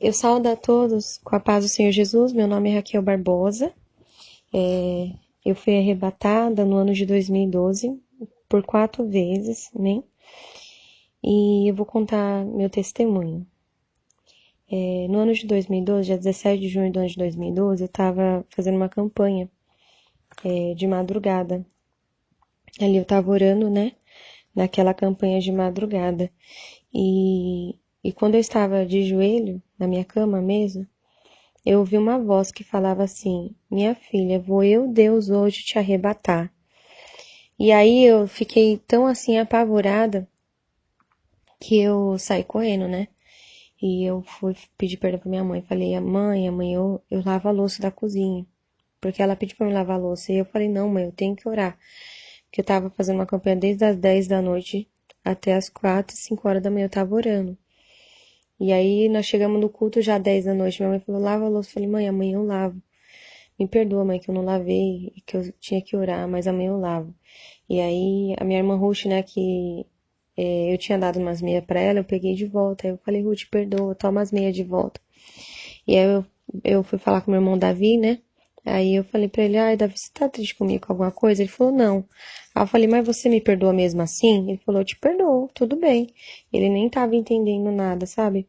Eu saúdo a todos com a paz do Senhor Jesus. Meu nome é Raquel Barbosa. Eu fui arrebatada no ano de 2012 por 4 vezes, né? E eu vou contar meu testemunho. No ano de 2012, dia 17 de junho do ano de 2012, eu estava fazendo uma campanha de madrugada. Ali eu estava orando, né? Naquela campanha de madrugada. E quando eu estava de joelho, na minha cama mesmo, eu ouvi uma voz que falava assim: minha filha, vou eu, Deus, hoje te arrebatar. E aí eu fiquei tão assim apavorada que eu saí correndo, né? E eu fui pedir perdão pra minha mãe. Falei: mãe, eu lavo a louça da cozinha. Porque ela pediu pra me lavar a louça. E eu falei: não, mãe, eu tenho que orar. Porque eu tava fazendo uma campanha desde as 10 da noite até as 4 e 5 horas da manhã eu tava orando. E aí nós chegamos no culto já 10 da noite. Minha mãe falou: lava a louça. Eu falei: mãe, amanhã eu lavo. Me perdoa, mãe, que eu não lavei e que eu tinha que orar, mas amanhã eu lavo. E aí a minha irmã Ruth, né, que eu tinha dado umas meias pra ela, eu peguei de volta. Aí eu falei: Ruth, perdoa, toma as meias de volta. E aí eu fui falar com meu irmão Davi, né? Aí eu falei pra ele: ai, Davi, você tá triste comigo com alguma coisa? Ele falou: não. Aí eu falei: mas você me perdoa mesmo assim? Ele falou: eu te perdoo, tudo bem. Ele nem tava entendendo nada, sabe?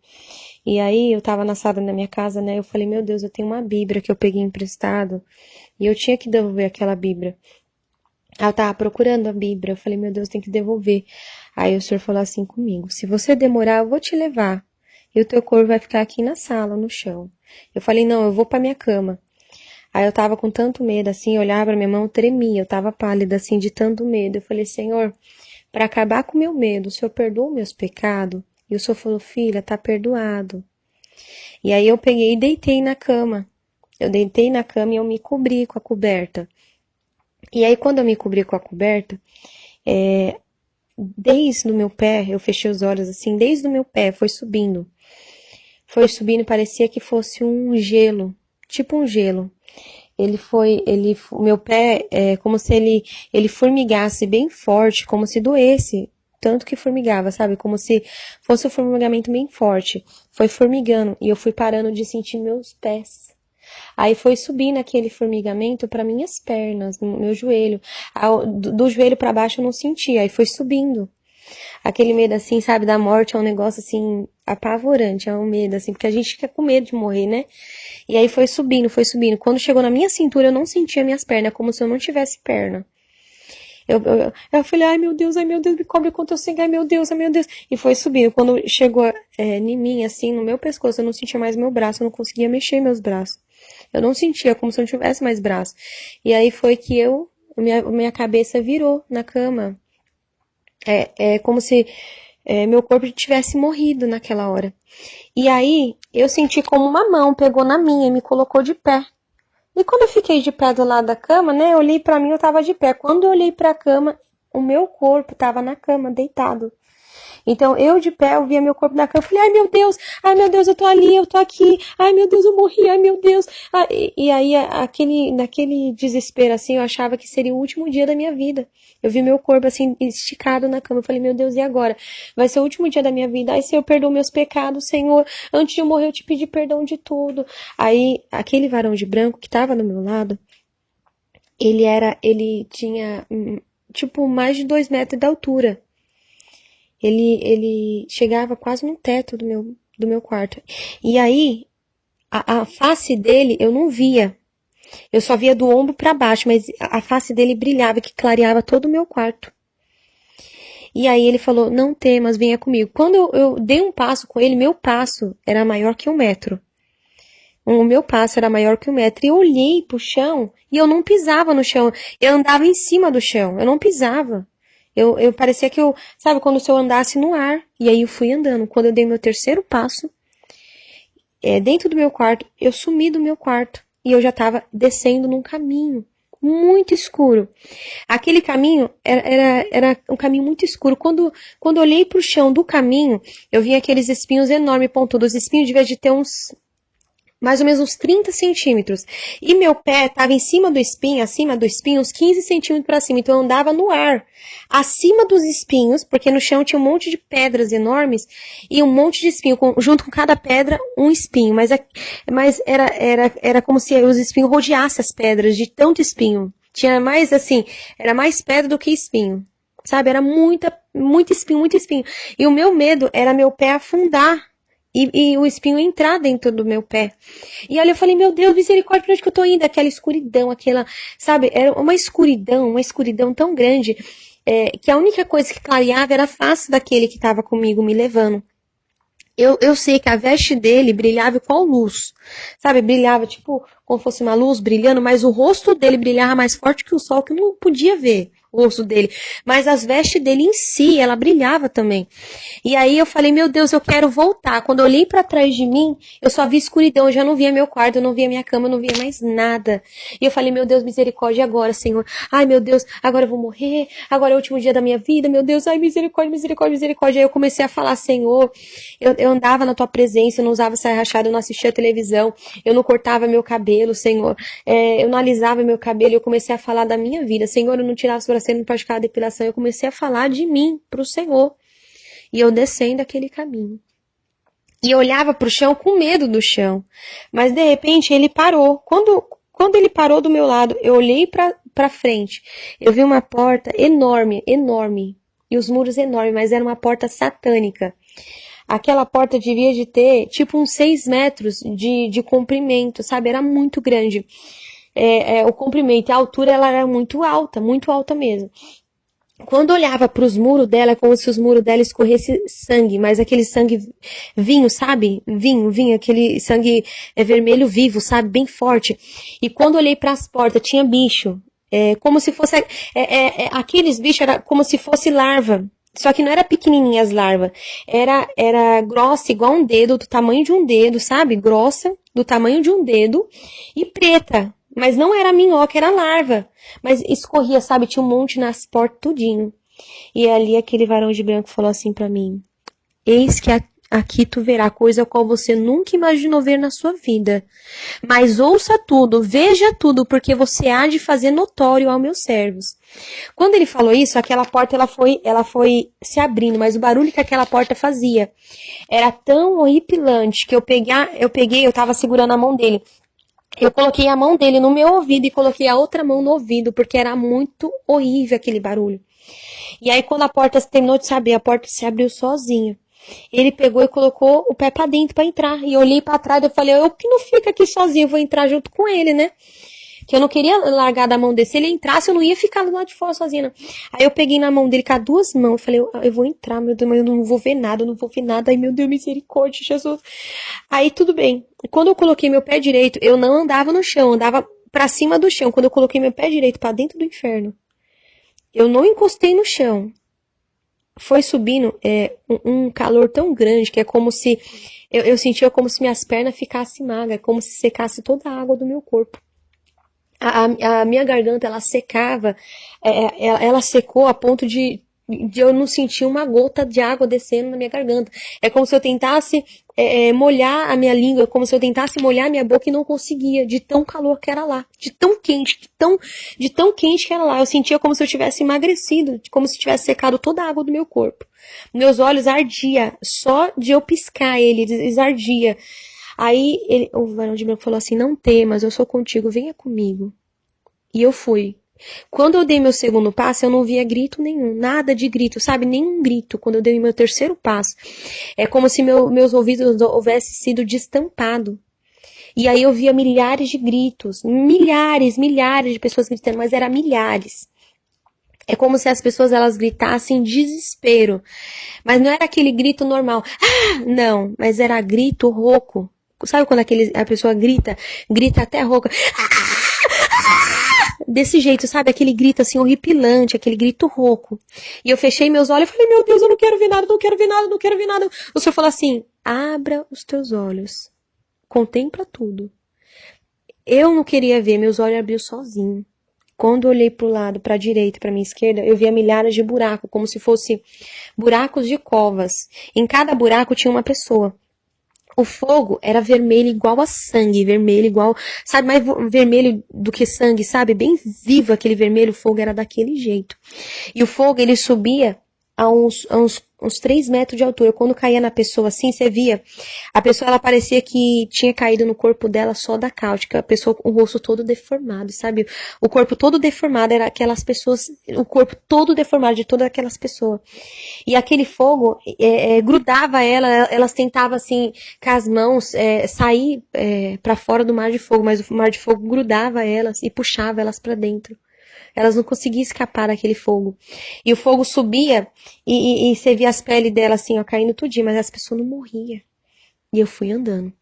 E aí eu tava na sala da minha casa, né? Eu falei: meu Deus, eu tenho uma Bíblia que eu peguei emprestado e eu tinha que devolver aquela Bíblia. Aí eu tava procurando a Bíblia, eu falei: meu Deus, tem que devolver. Aí o senhor falou assim comigo: se você demorar, eu vou te levar. E o teu corpo vai ficar aqui na sala, no chão. Eu falei: não, eu vou pra minha cama. Aí eu tava com tanto medo, assim, eu olhava pra minha mão, tremia, eu tava pálida, assim, de tanto medo. Eu falei: Senhor, para acabar com o meu medo, o Senhor perdoa meus pecados? E o Senhor falou: filha, tá perdoado. E aí eu peguei e deitei na cama. Eu deitei na cama e eu me cobri com a coberta. E aí quando eu me cobri com a coberta, desde o meu pé, eu fechei os olhos assim, desde o meu pé foi subindo. Foi subindo, parecia que fosse um gelo, tipo um gelo. O meu pé é como se ele formigasse bem forte, como se doesse, tanto que formigava, sabe? Como se fosse um formigamento bem forte. Foi formigando e eu fui parando de sentir meus pés. Aí foi subindo aquele formigamento para minhas pernas, no meu joelho. Do joelho para baixo eu não sentia, aí foi subindo. Aquele medo assim, sabe, da morte é um negócio assim apavorante, é um medo assim, porque a gente fica com medo de morrer, né? E aí foi subindo, foi subindo. Quando chegou na minha cintura, eu não sentia minhas pernas, como se eu não tivesse perna. Eu falei: ai meu Deus, me cobre com teu sangue, ai meu Deus. E foi subindo. Quando chegou em mim, assim, no meu pescoço, eu não sentia mais meu braço, eu não conseguia mexer meus braços. Eu não sentia, como se eu não tivesse mais braço. E aí foi que minha cabeça virou na cama. É como se meu corpo tivesse morrido naquela hora. E aí eu senti como uma mão pegou na minha e me colocou de pé. E quando eu fiquei de pé do lado da cama, né, eu olhei pra mim, eu tava de pé. Quando eu olhei pra cama, o meu corpo tava na cama, deitado. Então, eu de pé, eu via meu corpo na cama, eu falei: ai meu Deus, eu tô ali, eu tô aqui, ai meu Deus, eu morri, ai meu Deus. E aí, naquele desespero, assim, eu achava que seria o último dia da minha vida. Eu vi meu corpo, assim, esticado na cama, eu falei: meu Deus, e agora? Vai ser o último dia da minha vida, ai Senhor, perdoa meus pecados, Senhor, antes de eu morrer eu te pedi perdão de tudo. Aí, aquele varão de branco que tava do meu lado, ele tinha, tipo, mais de 2 metros de altura. Ele chegava quase no teto do meu quarto. E aí, a face dele eu não via. Eu só via do ombro para baixo, mas a face dele brilhava, que clareava todo o meu quarto. E aí ele falou: não temas, venha comigo. Quando eu dei um passo com ele, meu passo era maior que 1 metro. O meu passo era maior que 1 metro. E eu olhei pro chão e eu não pisava no chão. Eu andava em cima do chão, eu não pisava. Eu parecia que sabe, quando se eu andasse no ar. E aí eu fui andando. Quando eu dei meu terceiro passo, dentro do meu quarto, eu sumi do meu quarto. E eu já tava descendo num caminho muito escuro. Aquele caminho era um caminho muito escuro. Quando eu olhei pro chão do caminho, eu vi aqueles espinhos enormes, pontudos. Os espinhos devia de ter uns mais ou menos uns 30 centímetros. E meu pé estava em cima do espinho, acima do espinho, uns 15 centímetros para cima. Então eu andava no ar, acima dos espinhos, porque no chão tinha um monte de pedras enormes e um monte de espinho, junto com cada pedra, um espinho. Mas era como se os espinhos rodeassem as pedras, de tanto espinho. Tinha mais assim, era mais pedra do que espinho. Sabe? Era muito espinho, muito espinho. E o meu medo era meu pé afundar. E o espinho entrar dentro do meu pé. E olha, eu falei, meu Deus, misericórdia, pra onde que eu tô indo? Aquela escuridão, sabe, era uma escuridão tão grande, que a única coisa que clareava era a face daquele que estava comigo me levando. Eu sei que a veste dele brilhava igual luz, sabe, brilhava tipo como fosse uma luz brilhando, mas o rosto dele brilhava mais forte que o sol, que eu não podia ver o rosto dele, mas as vestes dele em si, ela brilhava também. E aí eu falei, meu Deus, eu quero voltar. Quando eu olhei para trás de mim, eu só vi escuridão, eu já não via meu quarto, eu não via minha cama, eu não via mais nada. E eu falei, meu Deus, misericórdia, e agora, Senhor? Ai, meu Deus, agora eu vou morrer, agora é o último dia da minha vida, meu Deus, ai, misericórdia, misericórdia, misericórdia. Aí eu comecei a falar, Senhor, eu andava na tua presença, eu não usava saia rachada, eu não assistia televisão, eu não cortava meu cabelo, Senhor, eu não alisava meu cabelo, eu comecei a falar da minha vida, Senhor, eu não tirava a sobrancelha, não praticava depilação, eu comecei a falar de mim pro Senhor. E eu descendo aquele caminho. E eu olhava pro chão com medo do chão. Mas de repente ele parou. Quando ele parou do meu lado, eu olhei pra frente. Eu vi uma porta enorme, enorme. E os muros enormes, mas era uma porta satânica. Aquela porta devia de ter tipo uns 6 metros de comprimento, sabe? Era muito grande. O comprimento e a altura ela era muito alta mesmo. Quando olhava para os muros dela, é como se os muros dela escorresse sangue, mas aquele sangue vinho, sabe? Vinho, aquele sangue vermelho vivo, sabe? Bem forte. E quando olhei para as portas, tinha bicho. Como se fosse... aqueles bichos era como se fosse larva. Só que não era pequenininha as larvas. Era grossa, igual um dedo, do tamanho de um dedo, sabe? Grossa, do tamanho de um dedo. E preta. Mas não era minhoca, era larva. Mas escorria, sabe? Tinha um monte nas portas, tudinho. E ali aquele varão de branco falou assim pra mim: eis que aqui tu verá coisa a qual você nunca imaginou ver na sua vida. Mas ouça tudo, veja tudo, porque você há de fazer notório aos meus servos. Quando ele falou isso, aquela porta ela foi se abrindo, mas o barulho que aquela porta fazia era tão horripilante que eu tava segurando a mão dele. Eu coloquei a mão dele no meu ouvido e coloquei a outra mão no ouvido, porque era muito horrível aquele barulho. E aí, quando a porta terminou de se abrir, a porta se abriu sozinha. Ele pegou e colocou o pé pra dentro pra entrar. E eu olhei pra trás e eu falei, eu que não fico aqui sozinho, eu vou entrar junto com ele, né? Que eu não queria largar da mão dele. Se ele entrasse, eu não ia ficar lá de fora sozinha, não. Aí eu peguei na mão dele com as duas mãos. Eu falei, eu vou entrar, meu Deus, mas eu não vou ver nada, eu não vou ver nada. Ai, meu Deus, misericórdia, Jesus. Aí tudo bem. Quando eu coloquei meu pé direito, eu não andava no chão, andava pra cima do chão. Quando eu coloquei meu pé direito pra dentro do inferno, eu não encostei no chão. Foi subindo um calor tão grande que é como se... Eu sentia como se minhas pernas ficassem magras, como se secasse toda a água do meu corpo. A minha garganta, ela secava, ela secou a ponto de eu não sentir uma gota de água descendo na minha garganta. É como se eu tentasse molhar a minha língua, como se eu tentasse molhar a minha boca e não conseguia, de tão calor que era lá, de tão quente, de tão quente que era lá. Eu sentia como se eu tivesse emagrecido, como se tivesse secado toda a água do meu corpo. Meus olhos ardiam, só de eu piscar eles ardia. Aí o varão de branco falou assim, não temas, eu sou contigo, venha comigo. E eu fui. Quando eu dei meu segundo passo, eu não via grito nenhum, nada de grito, sabe? Nenhum grito. Quando eu dei meu terceiro passo, é como se meus ouvidos houvessem sido destampados. E aí eu via milhares de gritos, milhares de pessoas gritando, mas era milhares. É como se as pessoas elas gritassem desespero. Mas não era aquele grito normal. Ah, não, mas era grito rouco. Sabe quando a pessoa grita até rouca? Desse jeito, sabe? Aquele grito assim horripilante, aquele grito rouco. E eu fechei meus olhos e falei, meu Deus, eu não quero ver nada, não quero ver nada, não quero ver nada. O Senhor falou assim, abra os teus olhos. Contempla tudo. Eu não queria ver, meus olhos abriu sozinho. Quando eu olhei para o lado, para a direita, para a minha esquerda, eu via milhares de buracos, como se fossem buracos de covas. Em cada buraco tinha uma pessoa. O fogo era vermelho igual a sangue, vermelho igual, sabe, mais vermelho do que sangue, sabe? Bem vivo aquele vermelho, o fogo era daquele jeito. E o fogo, ele subia a uns 3 metros de altura. Quando caía na pessoa assim, você via, a pessoa, ela parecia que tinha caído no corpo dela só da cáustica, a pessoa com o rosto todo deformado, sabe? O corpo todo deformado, era aquelas pessoas, o corpo todo deformado de todas aquelas pessoas. E aquele fogo grudava ela, elas tentavam assim, com as mãos, sair para fora do mar de fogo, mas o mar de fogo grudava elas e puxava elas para dentro. Elas não conseguiam escapar daquele fogo. E o fogo subia e você via as peles dela assim, ó, caindo tudinho, mas as pessoas não morriam. E eu fui andando.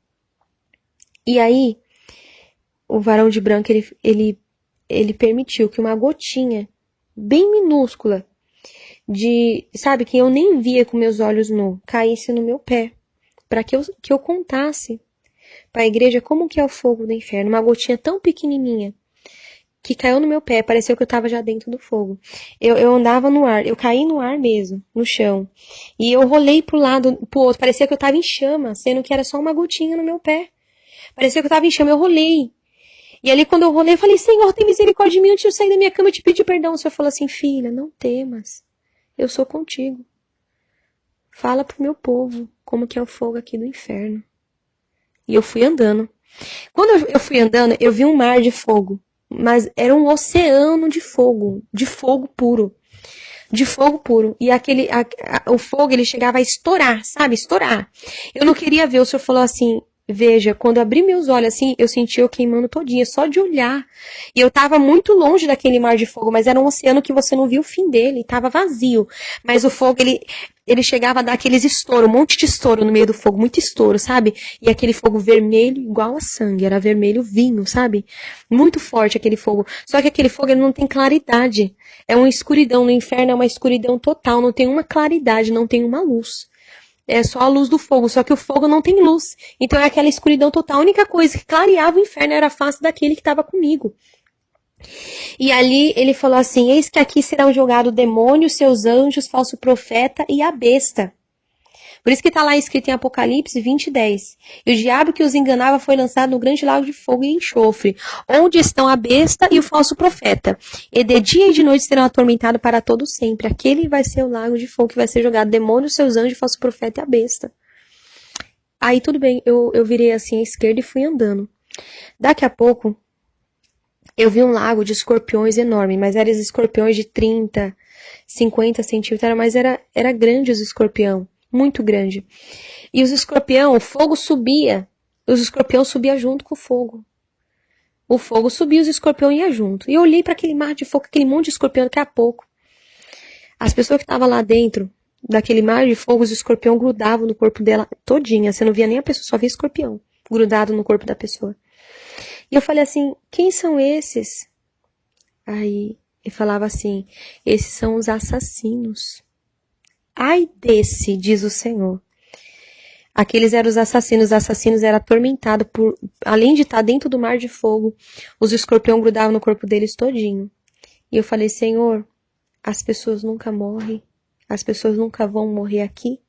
E aí, o varão de branco, ele permitiu que uma gotinha, bem minúscula, sabe, que eu nem via com meus olhos nus, caísse no meu pé, para que eu contasse para a igreja como que é o fogo do inferno. Uma gotinha tão pequenininha que caiu no meu pé, pareceu que eu estava já dentro do fogo. Eu andava no ar, eu caí no ar mesmo, no chão. E eu rolei pro lado, pro outro, parecia que eu estava em chama, sendo que era só uma gotinha no meu pé. Parecia que eu estava em chama, eu rolei. E ali quando eu rolei, eu falei, Senhor, tem misericórdia de mim, antes de eu sair da minha cama, eu te pedi perdão. O Senhor falou assim, filha, não temas, eu sou contigo. Fala pro meu povo como que é o fogo aqui do inferno. E eu fui andando. Quando eu fui andando, eu vi um mar de fogo. Mas era um oceano de fogo puro. De fogo puro. E o fogo, ele chegava a estourar, sabe? Estourar. Eu não queria ver, o Senhor falou assim, veja, quando eu abri meus olhos assim, eu senti eu queimando todinha, só de olhar. E eu tava muito longe daquele mar de fogo, mas era um oceano que você não viu o fim dele, tava vazio. Mas o fogo, ele chegava a dar aqueles estouros, um monte de estouro no meio do fogo, muito estouro, sabe? E aquele fogo vermelho igual a sangue, era vermelho vinho, sabe? Muito forte aquele fogo. Só que aquele fogo, ele não tem claridade. É uma escuridão, no inferno é uma escuridão total, não tem uma claridade, não tem uma luz. É só a luz do fogo, só que o fogo não tem luz. Então é aquela escuridão total. A única coisa que clareava o inferno era a face daquele que estava comigo. E ali ele falou assim, eis que aqui serão jogados o demônio, seus anjos, falso profeta e a besta. Por isso que está lá escrito em Apocalipse 20:10. E o diabo que os enganava foi lançado no grande lago de fogo e enxofre, onde estão a besta e o falso profeta. E de dia e de noite serão atormentados para todo sempre. Aquele vai ser o lago de fogo que vai ser jogado. Demônio, seus anjos, falso profeta e a besta. Aí tudo bem, eu virei assim à esquerda e fui andando. Daqui a pouco, eu vi um lago de escorpiões enorme, mas eram escorpiões de 30, 50 centímetros, mas era grande os escorpião. Muito grande. E os escorpião, o fogo subia. Os escorpião subia junto com o fogo. O fogo subia, os escorpião ia junto. E eu olhei para aquele mar de fogo, aquele monte de escorpião daqui a pouco. As pessoas que estavam lá dentro daquele mar de fogo, os escorpião grudavam no corpo dela todinha. Você não via nem a pessoa, só via escorpião grudado no corpo da pessoa. E eu falei assim, quem são esses? Aí ele falava assim, esses são os assassinos. Ai desse, diz o Senhor. Aqueles eram os assassinos eram atormentados por, além de estar dentro do mar de fogo, os escorpião grudavam no corpo deles todinho. E eu falei, Senhor, as pessoas nunca morrem, as pessoas nunca vão morrer aqui.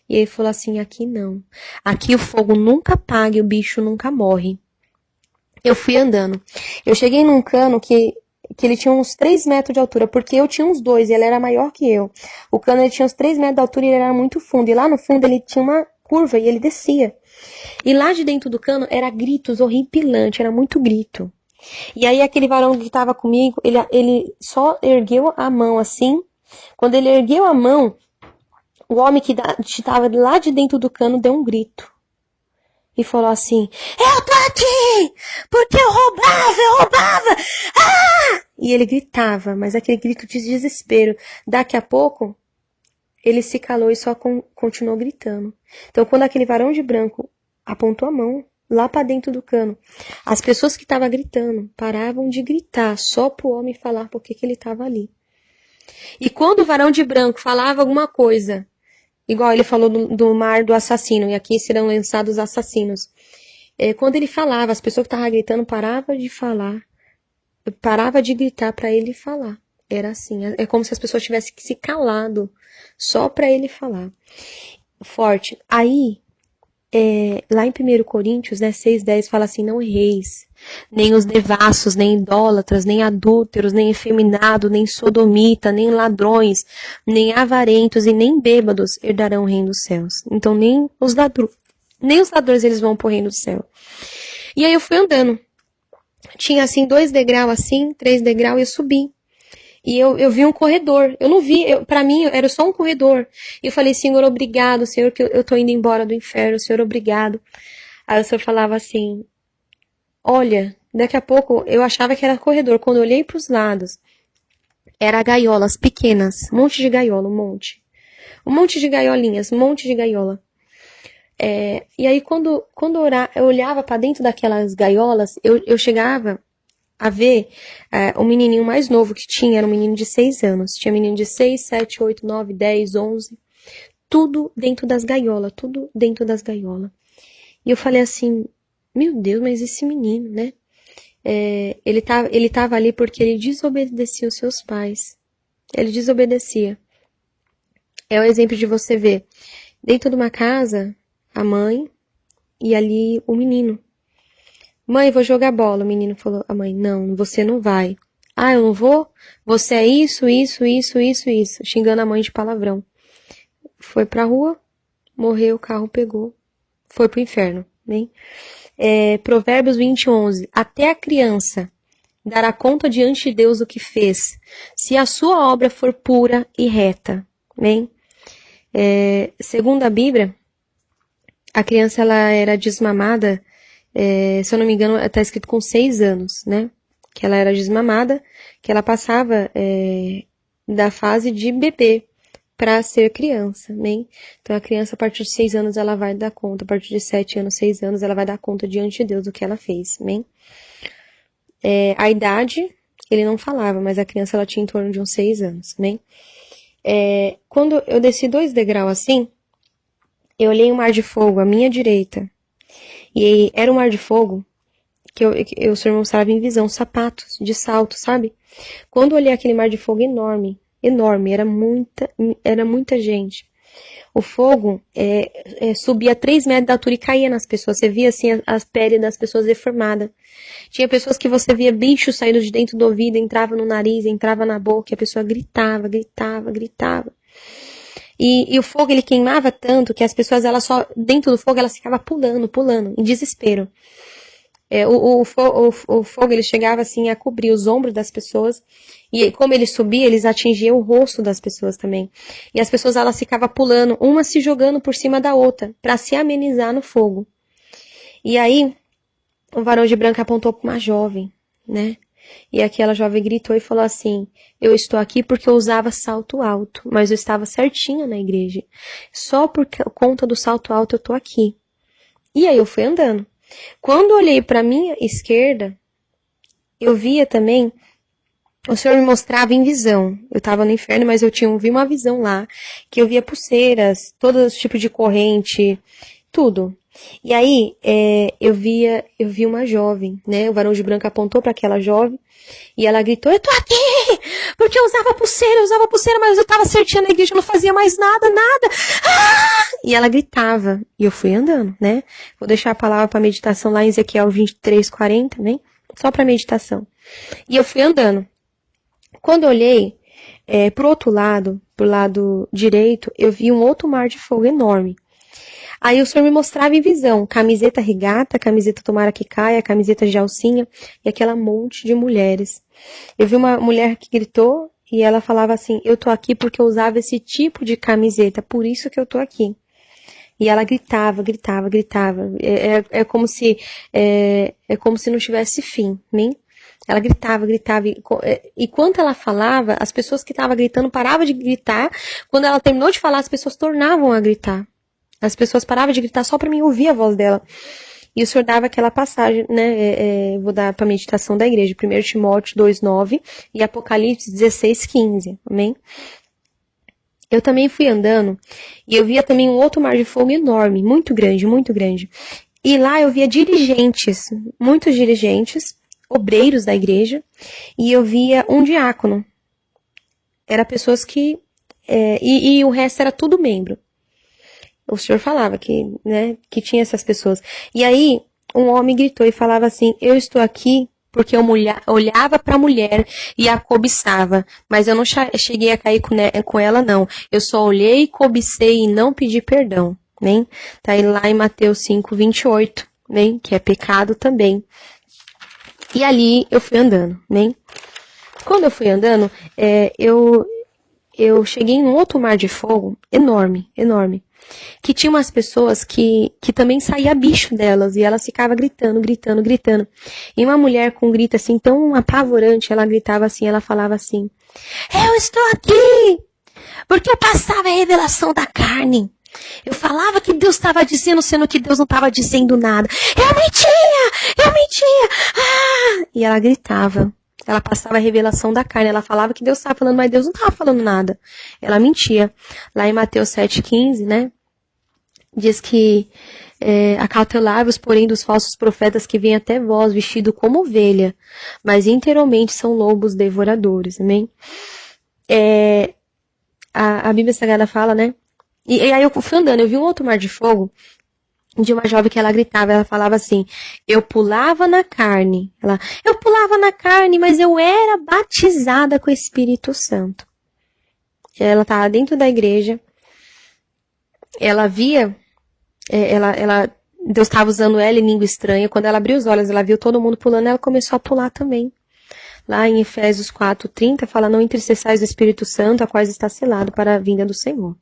E ele falou assim, aqui não. Aqui o fogo nunca apaga e o bicho nunca morre. Eu fui andando. Eu cheguei num cano que ele tinha uns 3 metros de altura, porque eu tinha uns 2 e ele era maior que eu. O cano ele tinha uns 3 metros de altura e ele era muito fundo. E lá no fundo ele tinha uma curva e ele descia. E lá de dentro do cano era gritos horripilantes, era muito grito. E aí aquele varão que estava comigo, ele só ergueu a mão assim. Quando ele ergueu a mão, o homem que estava lá de dentro do cano deu um grito. E falou assim, eu tô aqui, porque eu roubava, ah! E ele gritava, mas aquele grito de desespero. Daqui a pouco, ele se calou e só continuou gritando. Então, quando aquele varão de branco apontou a mão lá para dentro do cano, as pessoas que estavam gritando paravam de gritar só pro homem falar por que ele estava ali. E quando o varão de branco falava alguma coisa, igual ele falou do mar do assassino, e aqui serão lançados assassinos. Quando ele falava, as pessoas que estavam gritando paravam de falar, parava de gritar para ele falar. Era assim, é como se as pessoas tivessem se calado só para ele falar. Forte. Aí, lá em 1 Coríntios, né, 6:10 fala assim, não erreis, nem os devassos, nem idólatras, nem adúlteros, nem efeminados, nem sodomita, nem ladrões, nem avarentos e nem bêbados herdarão o reino dos céus. Então nem os ladrões eles vão pro reino do céu. E aí eu fui andando. Tinha assim 2 degraus assim, 3 degraus e eu subi. E eu vi um corredor. Eu não vi, pra mim era só um corredor. E eu falei, Senhor, obrigado, Senhor, que eu tô indo embora do inferno, Senhor, obrigado. Aí o Senhor falava assim, olha, daqui a pouco eu achava que era corredor. Quando eu olhei pros lados, era gaiolas pequenas, um monte de gaiola, um monte. Um monte de gaiolinhas, um monte de gaiola. E aí quando eu olhava pra dentro daquelas gaiolas, eu chegava a ver o menininho mais novo que tinha, era um menino de 6 anos. Tinha menino de 6, 7, 8, 9, 10, 11. Tudo dentro das gaiolas, tudo dentro das gaiolas. E eu falei assim, meu Deus, mas esse menino, né? Ele tava ali porque ele desobedecia os seus pais. Ele desobedecia. É o exemplo de você ver, dentro de uma casa, a mãe e ali o menino. Mãe, vou jogar bola. O menino falou, a mãe, não, você não vai. Ah, eu não vou? Você é isso, isso, isso, isso, isso. Xingando a mãe de palavrão. Foi pra rua, morreu, o carro pegou. Foi pro inferno, né? Provérbios 20:11. Até a criança dará conta diante de Deus o que fez, se a sua obra for pura e reta. Né? Segundo a Bíblia, a criança ela era desmamada, se eu não me engano, está escrito com 6 anos, né? Que ela era desmamada, que ela passava da fase de bebê para ser criança, né? Então a criança a partir de 6 anos ela vai dar conta, a partir de 7 anos, 6 anos ela vai dar conta diante de Deus do que ela fez, né? A idade ele não falava, mas a criança ela tinha em torno de uns 6 anos, né? Quando eu desci 2 degraus assim, eu olhei um mar de fogo à minha direita. E era um mar de fogo que o Senhor mostrava em visão, sapatos de salto, sabe? Quando eu olhei aquele mar de fogo enorme, enorme, era muita gente. O fogo subia 3 metros de altura e caía nas pessoas. Você via assim as peles das pessoas deformadas. Tinha pessoas que você via bichos saindo de dentro do ouvido, entrava no nariz, entrava na boca, e a pessoa gritava, gritava, gritava. E o fogo ele queimava tanto que as pessoas dentro do fogo elas ficavam pulando, em desespero. O fogo ele chegava assim a cobrir os ombros das pessoas e como ele subia, eles atingiam o rosto das pessoas também. E as pessoas elas ficavam pulando, uma se jogando por cima da outra para se amenizar no fogo. E aí o varão de branco apontou para uma jovem, né? E aquela jovem gritou e falou assim, eu estou aqui porque eu usava salto alto, mas eu estava certinha na igreja. Só por conta do salto alto eu estou aqui. E aí eu fui andando. Quando eu olhei para minha esquerda, eu via também, o Senhor me mostrava em visão. Eu estava no inferno, mas eu vi uma visão lá, que eu via pulseiras, todo tipo de corrente, tudo. E aí, eu vi uma jovem, né? O varão de branco apontou para aquela jovem e ela gritou, eu tô aqui! Porque eu usava pulseira, mas eu tava certinha na igreja, eu não fazia mais nada. Ah! E ela gritava. E eu fui andando, né? Vou deixar a palavra para meditação lá em Ezequiel 23:40, né? Só para meditação. E eu fui andando. Quando eu olhei pro outro lado, pro lado direito, eu vi um outro mar de fogo enorme. Aí o Senhor me mostrava em visão, camiseta regata, camiseta tomara que caia, camiseta de alcinha, e aquela monte de mulheres. Eu vi uma mulher que gritou, e ela falava assim, eu tô aqui porque eu usava esse tipo de camiseta, por isso que eu tô aqui. E ela gritava. É como se não tivesse fim, né? Ela gritava. E quando ela falava, as pessoas que estavam gritando paravam de gritar. Quando ela terminou de falar, as pessoas tornavam a gritar. As pessoas paravam de gritar só para mim ouvir a voz dela. E o Senhor dava aquela passagem, né? Vou dar para a meditação da igreja. 1 Timóteo 2:9 e Apocalipse 16:15. Amém? Eu também fui andando e eu via também um outro mar de fogo enorme, muito grande. E lá eu via dirigentes, muitos dirigentes, obreiros da igreja, e eu via um diácono. Era pessoas que... e o resto era tudo membro. O senhor falava que, né, que tinha essas pessoas. E aí, um homem gritou e falava assim, eu estou aqui porque eu olhava para a mulher e a cobiçava, mas eu não cheguei a cair com ela, não. Eu só olhei, cobicei e não pedi perdão, né? Tá aí lá em Mateus 5:28, né? Que é pecado também. E ali eu fui andando, né? Quando eu fui andando, eu cheguei em um outro mar de fogo enorme, enorme. Que tinha umas pessoas que também saía bicho delas, e elas ficavam gritando, gritando, gritando. E uma mulher com um grito assim, tão apavorante, ela gritava assim, ela falava assim, eu estou aqui, porque eu passava a revelação da carne. Eu falava que Deus estava dizendo, sendo que Deus não estava dizendo nada. Eu mentia, ah! E ela gritava. Ela passava a revelação da carne. Ela falava que Deus estava falando, mas Deus não estava falando nada. Ela mentia. Lá em Mateus 7,15, né? Diz que acautelai-vos, porém, dos falsos profetas que vêm até vós, vestido como ovelha, mas interiormente são lobos devoradores. Amém? A Bíblia Sagrada fala, né? E aí eu fui andando, eu vi um outro mar de fogo de uma jovem que ela gritava, ela falava assim, eu pulava na carne, mas eu era batizada com o Espírito Santo. Ela estava dentro da igreja, ela via, Deus estava usando ela em língua estranha, quando ela abriu os olhos, ela viu todo mundo pulando, ela começou a pular também. Lá em Efésios 4:30 fala, não entristeçais o Espírito Santo, a qual está selado para a vinda do Senhor.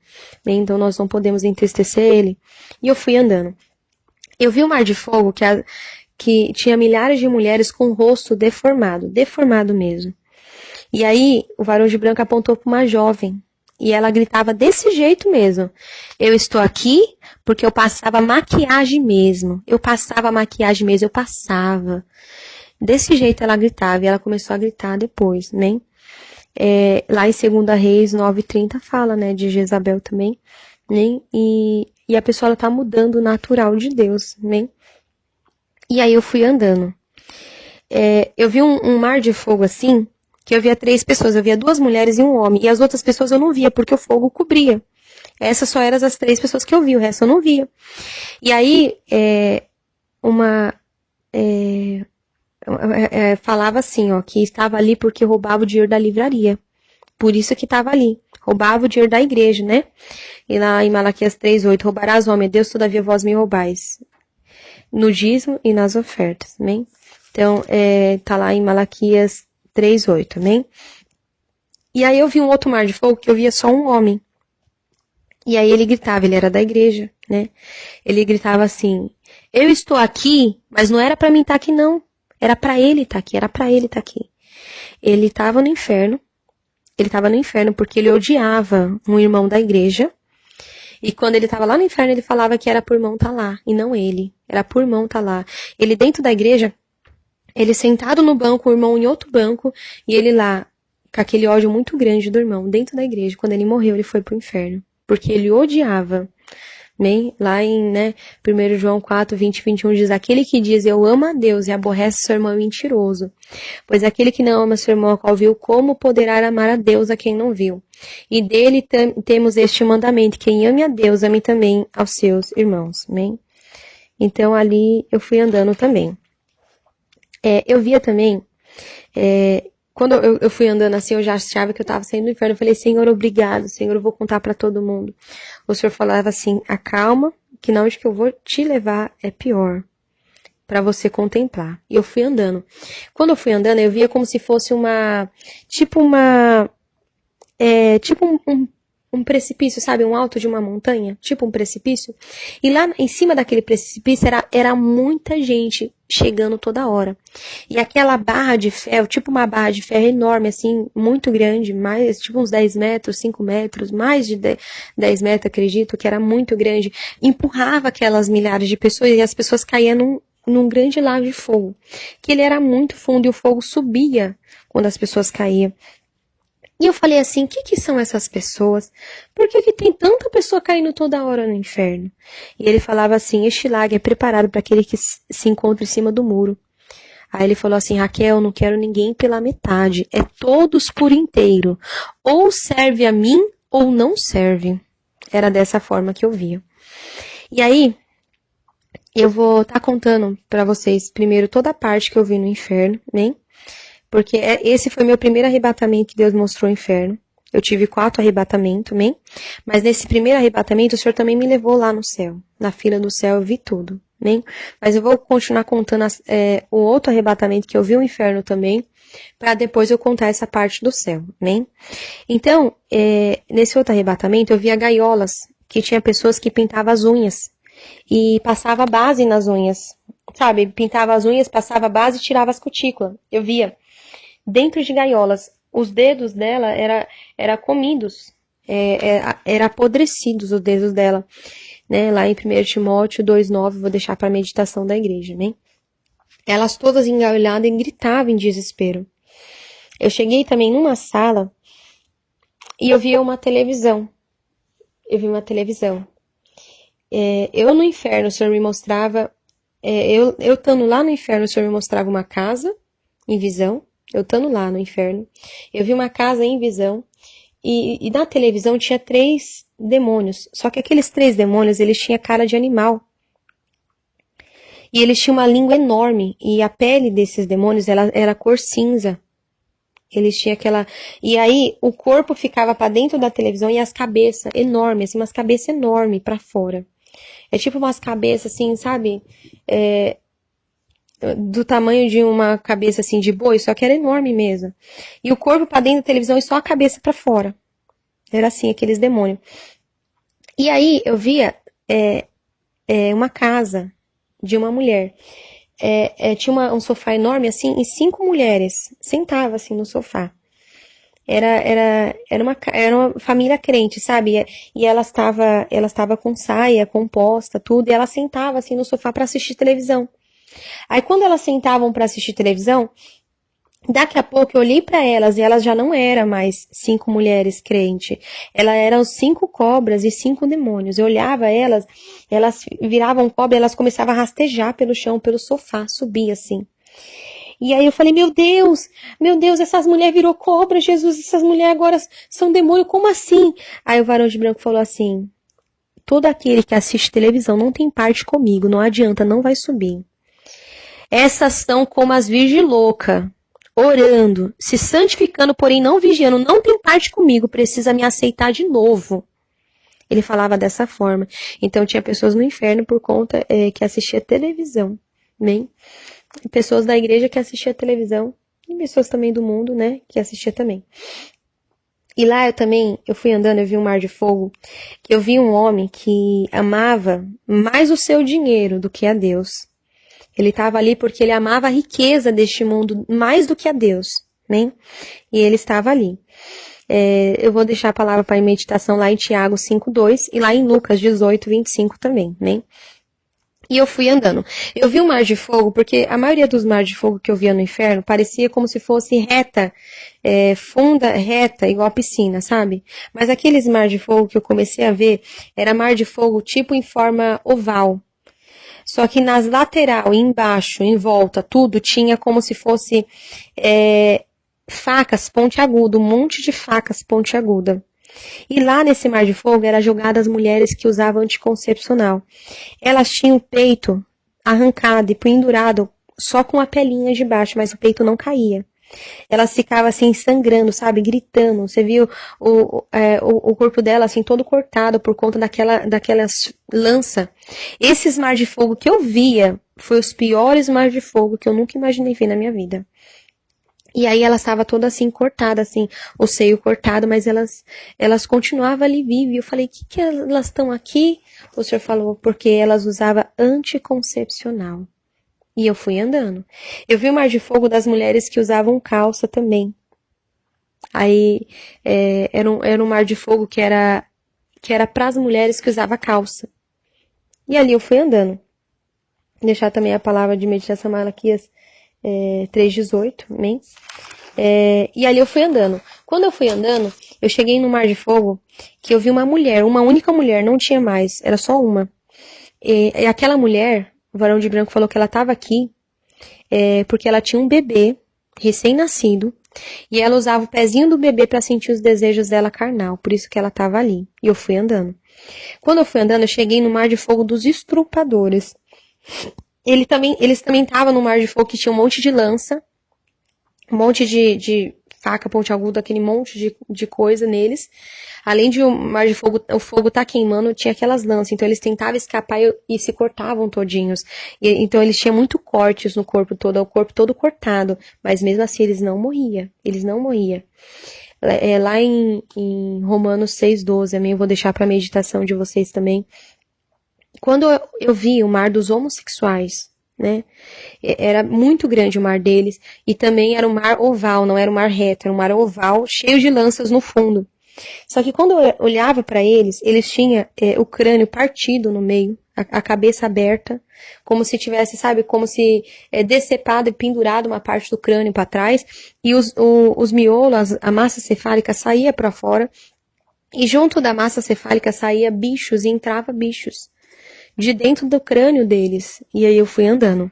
Então nós não podemos entristecer ele. E eu fui andando. Eu vi um mar de fogo que tinha milhares de mulheres com o rosto deformado mesmo. E aí o varão de branco apontou para uma jovem. E ela gritava desse jeito mesmo. Eu estou aqui porque eu passava maquiagem mesmo. Eu passava. Desse jeito ela gritava, e ela começou a gritar depois, né? Lá em 2 Reis 9:30 fala, né, de Jezabel também, né? E a pessoa, ela tá mudando o natural de Deus, né? E aí eu fui andando. Eu vi um mar de fogo assim, que eu via 3 pessoas, eu via 2 mulheres e um homem, e as outras pessoas eu não via, porque o fogo cobria. Essas só eram as 3 pessoas que eu vi, o resto eu não via. E aí, falava assim, ó, que estava ali porque roubava o dinheiro da livraria. Por isso que estava ali. Roubava o dinheiro da igreja, né? E lá em Malaquias 3:8, roubarás, homem, Deus, todavia vós me roubais. No dízimo e nas ofertas, amém? Então, tá lá em Malaquias 3:8, amém? E aí eu vi um outro mar de fogo que eu via só um homem. E aí ele gritava, ele era da igreja, né? Ele gritava assim, eu estou aqui, mas não era para mim estar aqui não. Era para ele estar aqui, Ele estava no inferno. Porque ele odiava um irmão da igreja. E quando ele estava lá no inferno, ele falava que era por irmão estar lá, e não ele. Era por irmão estar lá. Ele dentro da igreja, ele sentado no banco, o irmão em outro banco, e ele lá, com aquele ódio muito grande do irmão, dentro da igreja. Quando ele morreu, ele foi pro inferno. Porque ele odiava. Bem, lá em 1 João 4:20-21 diz, aquele que diz eu amo a Deus e aborrece seu irmão é mentiroso. Pois aquele que não ama seu irmão a qual viu, como poderá amar a Deus a quem não viu? E dele temos este mandamento, quem ame a Deus, ame também aos seus irmãos. Bem? Então ali eu fui andando também. Eu via também, quando eu fui andando assim, eu já achava que eu estava saindo do inferno. Eu falei, Senhor, obrigado, Senhor, eu vou contar para todo mundo. O Senhor falava assim, acalma, que na onde que eu vou te levar é pior, para você contemplar. E eu fui andando. Quando eu fui andando, eu via como se fosse um precipício, sabe? Um alto de uma montanha, tipo um precipício. E lá em cima daquele precipício era muita gente chegando toda hora. E aquela barra de ferro, tipo uma barra de ferro enorme, assim, muito grande, mais, tipo uns 10 metros, 5 metros, mais de 10 metros, acredito, que era muito grande, empurrava aquelas milhares de pessoas e as pessoas caíam num grande lago de fogo. Que ele era muito fundo e o fogo subia quando as pessoas caíam. E eu falei assim, o que são essas pessoas? Por que tem tanta pessoa caindo toda hora no inferno? E ele falava assim, este lago é preparado para aquele que se encontra em cima do muro. Aí ele falou assim, Raquel, não quero ninguém pela metade, é todos por inteiro. Ou serve a mim, ou não serve. Era dessa forma que eu via. E aí, eu vou estar contando pra vocês primeiro toda a parte que eu vi no inferno, né? Porque esse foi meu primeiro arrebatamento que Deus mostrou o inferno. Eu tive 4 arrebatamentos, amém? Mas nesse primeiro arrebatamento, o Senhor também me levou lá no céu. Na fila do céu eu vi tudo, amém? Mas eu vou continuar contando o outro arrebatamento que eu vi o inferno também, para depois eu contar essa parte do céu, amém? Então, nesse outro arrebatamento, eu via gaiolas, que tinha pessoas que pintavam as unhas. E passava base nas unhas, sabe? Pintava as unhas, passava base e tirava as cutículas. Eu via dentro de gaiolas. Os dedos dela era comidos, era apodrecidos os dedos dela, né? Lá em 1 Timóteo 2,9, vou deixar para a meditação da igreja, né? Elas todas engaioladas e gritavam em desespero. Eu cheguei também numa sala e eu via uma televisão. Eu vi uma televisão. Eu no inferno, o Senhor me mostrava, eu estando lá no inferno, o Senhor me mostrava uma casa em visão. Eu estando lá no inferno, eu vi uma casa em visão, e na televisão tinha 3 demônios. Só que aqueles 3 demônios, eles tinham cara de animal. E eles tinham uma língua enorme, e a pele desses demônios era cor cinza. Eles tinham aquela... E aí, o corpo ficava para dentro da televisão e as cabeças enormes, assim, umas cabeças enormes para fora. É tipo umas cabeças assim, sabe? Do tamanho de uma cabeça assim de boi, só que era enorme mesmo. E o corpo para dentro da televisão e só a cabeça para fora. Era assim, aqueles demônios. E aí eu via uma casa de uma mulher. Tinha um sofá enorme assim e 5 mulheres sentavam assim no sofá. Era uma família crente, sabe? E ela estava com saia, composta, tudo, e ela sentava assim no sofá para assistir televisão. Aí quando elas sentavam para assistir televisão, daqui a pouco eu olhei para elas e elas já não eram mais 5 mulheres crentes. Elas eram 5 cobras e 5 demônios. Eu olhava elas viravam cobra, elas começavam a rastejar pelo chão, pelo sofá, subir assim. E aí eu falei, meu Deus, essas mulheres virou cobra, Jesus, essas mulheres agora são demônio, como assim? Aí o varão de branco falou assim, todo aquele que assiste televisão não tem parte comigo, não adianta, não vai subir. Essas são como as virgens loucas, orando, se santificando, porém não vigiando, não tem parte comigo, precisa me aceitar de novo. Ele falava dessa forma. Então tinha pessoas no inferno por conta que assistia televisão, né? Pessoas da igreja que assistia televisão, e pessoas também do mundo, né, que assistia também. E lá eu fui andando, eu vi um mar de fogo, que eu vi um homem que amava mais o seu dinheiro do que a Deus. Ele estava ali porque ele amava a riqueza deste mundo mais do que a Deus, né? E ele estava ali. Eu vou deixar a palavra para meditação lá em Tiago 5:2 e lá em Lucas 18:25 também, né? E eu fui andando. Eu vi um mar de fogo, porque a maioria dos mares de fogo que eu via no inferno parecia como se fosse reta, funda, reta, igual a piscina, sabe? Mas aqueles mar de fogo que eu comecei a ver, era mar de fogo tipo em forma oval. Só que nas lateral, embaixo, em volta, tudo tinha como se fosse facas pontiagudas, um monte de facas pontiagudas. E lá nesse mar de fogo eram jogadas mulheres que usavam anticoncepcional. Elas tinham o peito arrancado e pendurado só com a pelinha de baixo, mas o peito não caía. Elas ficavam assim sangrando, sabe, gritando. Você viu o corpo dela assim todo cortado por conta daquelas lança. Esses mar de fogo que eu via foi os piores mar de fogo que eu nunca imaginei ver na minha vida. E aí ela estava toda assim, cortada, assim, o seio cortado, mas elas continuavam ali vivas. E eu falei, que elas estão aqui? O senhor falou, porque elas usavam anticoncepcional. E eu fui andando. Eu vi o mar de fogo das mulheres que usavam calça também. Aí era um mar de fogo que era para as mulheres que usavam calça. E ali eu fui andando. Vou deixar também a palavra de meditação Malaquias 3:18, amém? E ali eu fui andando. Quando eu fui andando, eu cheguei no mar de fogo, que eu vi uma mulher, uma única mulher, não tinha mais, era só uma. E aquela mulher, o varão de branco falou que ela estava aqui, porque ela tinha um bebê, recém-nascido, e ela usava o pezinho do bebê para sentir os desejos dela carnal, por isso que ela estava ali. E eu fui andando. Quando eu fui andando, eu cheguei no Mar de Fogo dos Estrupadores. Eles também estavam no Mar de Fogo que tinha um monte de lança, um monte de faca pontiaguda, aquele monte de coisa neles. Além de o Mar de Fogo, o fogo tá queimando, tinha aquelas lanças. Então eles tentavam escapar e se cortavam todinhos. Então eles tinham muito cortes no corpo todo, o corpo todo cortado. Mas mesmo assim eles não morriam. Eles não morriam. Lá em Romanos 6,12, amém? Eu vou deixar para a meditação de vocês também. Quando eu vi o mar dos homossexuais, né? Era muito grande o mar deles, e também era um mar oval, não era um mar reto, era um mar oval, cheio de lanças no fundo. Só que quando eu olhava para eles tinham o crânio partido no meio, a cabeça aberta, como se tivesse, sabe, como se decepado e pendurado uma parte do crânio para trás, e os miolos, a massa cefálica saía para fora, e junto da massa cefálica saía bichos e entrava bichos de dentro do crânio deles. E aí eu fui andando.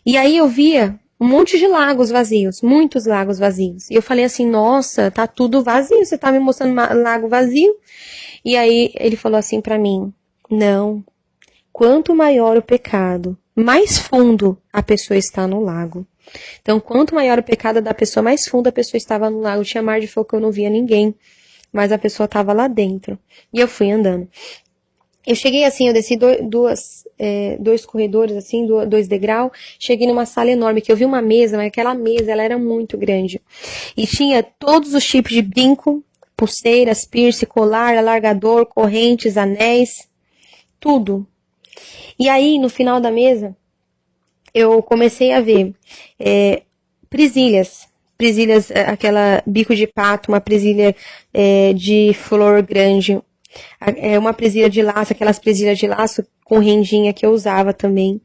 E aí eu via um monte de lagos vazios, muitos lagos vazios. E eu falei assim, nossa, tá tudo vazio, você tá me mostrando um lago vazio? E aí ele falou assim pra mim, não, quanto maior o pecado, mais fundo a pessoa está no lago. Então, quanto maior o pecado da pessoa, mais fundo a pessoa estava no lago. Tinha mar de fogo que eu não via ninguém, mas a pessoa estava lá dentro. E eu fui andando. Eu cheguei assim, eu desci dois corredores, assim, 2 degraus, cheguei numa sala enorme, que eu vi uma mesa, mas aquela mesa, ela era muito grande. E tinha todos os tipos de brinco, pulseiras, piercing, colar, alargador, correntes, anéis, tudo. E aí, no final da mesa, eu comecei a ver presilhas, aquela bico de pato, uma presilha de flor grande, uma presilha de laço, aquelas presilhas de laço com rendinha que eu usava também.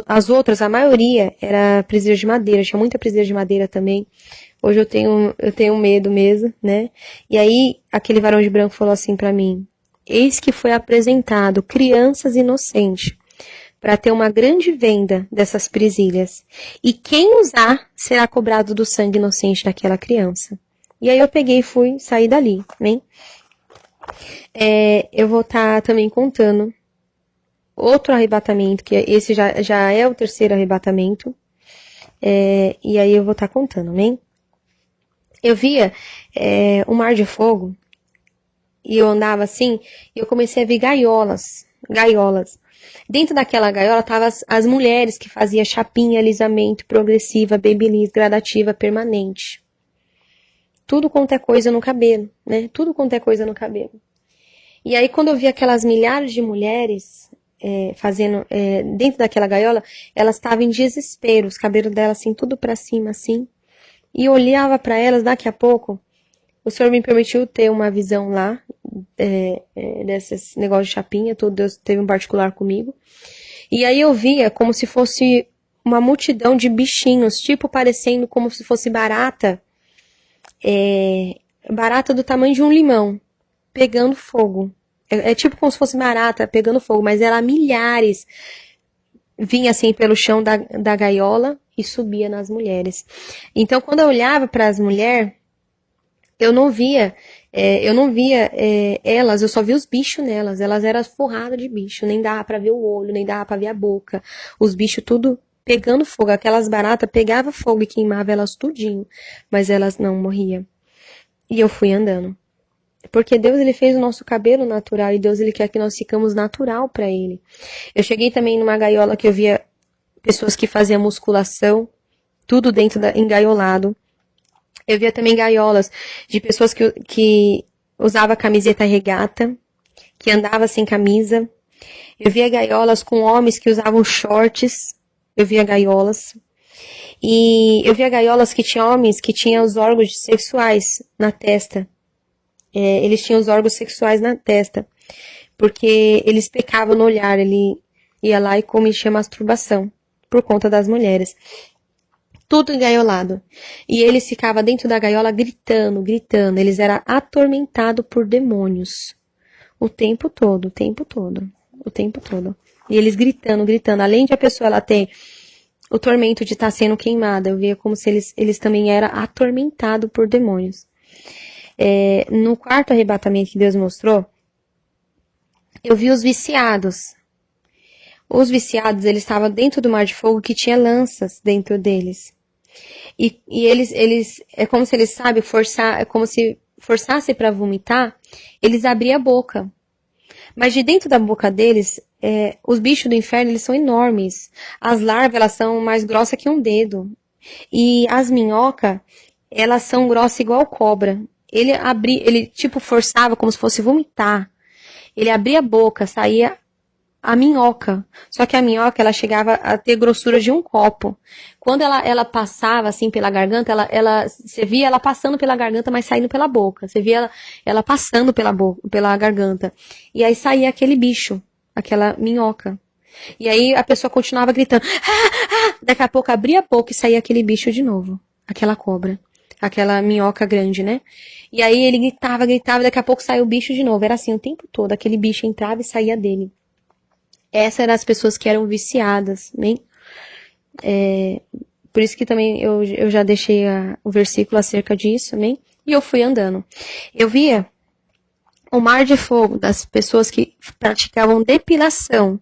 As outras, a maioria, era presilha de madeira, tinha muita presilha de madeira também. Hoje eu tenho medo mesmo, né? E aí, aquele varão de branco falou assim pra mim, eis que foi apresentado crianças inocentes, para ter uma grande venda dessas presilhas. E quem usar será cobrado do sangue inocente daquela criança. E aí eu peguei e fui sair dali, né? Eu vou estar também contando outro arrebatamento, que esse já é o 3º arrebatamento. E aí eu vou estar contando, né? Eu via um mar de fogo, e eu andava assim, e eu comecei a ver gaiolas. Dentro daquela gaiola estavam as mulheres que faziam chapinha, alisamento, progressiva, babyliss, gradativa, permanente. Tudo quanto é coisa no cabelo, né? Tudo quanto é coisa no cabelo. E aí, quando eu vi aquelas milhares de mulheres fazendo dentro daquela gaiola, elas estavam em desespero, os cabelos delas assim, tudo pra cima, assim. E eu olhava pra elas, daqui a pouco, o Senhor me permitiu ter uma visão lá, desses negócios de chapinha, Deus teve um particular comigo. E aí eu via como se fosse uma multidão de bichinhos, tipo parecendo como se fosse barata, barata do tamanho de um limão, pegando fogo. É tipo como se fosse barata pegando fogo, mas era milhares. Vinha assim pelo chão da gaiola e subia nas mulheres. Então, quando eu olhava para as mulheres, eu não via elas, eu só via os bichos nelas. Elas eram forradas de bicho, nem dava para ver o olho, nem dava para ver a boca. Os bichos tudo pegando fogo. Aquelas baratas pegavam fogo e queimava elas tudinho, mas elas não morriam. E eu fui andando. Porque Deus, ele fez o nosso cabelo natural, e Deus, ele quer que nós ficamos natural para ele. Eu cheguei também numa gaiola que eu via pessoas que faziam musculação, tudo dentro engaiolado. Eu via também gaiolas de pessoas que usavam camiseta regata, que andava sem camisa. Eu via gaiolas com homens que usavam shorts. Eu via gaiolas. E eu via gaiolas que tinham homens que tinham os órgãos sexuais na testa. Eles tinham os órgãos sexuais na testa, porque eles pecavam no olhar, ele ia lá e cometia masturbação, por conta das mulheres. Tudo engaiolado. E eles ficavam dentro da gaiola gritando, eles eram atormentados por demônios. O tempo todo. E eles gritando, além de a pessoa ela ter o tormento de estar sendo queimada, eu via como se eles também eram atormentados por demônios. No quarto arrebatamento que Deus mostrou, eu vi os viciados. Os viciados, eles estavam dentro do mar de fogo que tinha lanças dentro deles. E eles, é como se eles, sabe, é como se forçasse para vomitar, eles abriam a boca. Mas de dentro da boca deles, os bichos do inferno, eles são enormes. As larvas, elas são mais grossas que um dedo. E as minhocas, elas são grossas igual cobra. Ele tipo forçava como se fosse vomitar. Ele abria a boca, saía a minhoca. Só que a minhoca, ela chegava a ter grossura de um copo. Quando ela passava, assim, pela garganta, você via ela passando pela garganta, mas saindo pela boca. Você via ela passando pela garganta. E aí saía aquele bicho, aquela minhoca. E aí a pessoa continuava gritando. Daqui a pouco abria a boca e saía aquele bicho de novo. Aquela cobra. Aquela minhoca grande, né? E aí ele gritava, daqui a pouco saiu o bicho de novo. Era assim o tempo todo. Aquele bicho entrava e saía dele. Essas eram as pessoas que eram viciadas, né? Por isso que também eu já deixei o versículo acerca disso, né? E eu fui andando. Eu via o mar de fogo das pessoas que praticavam depilação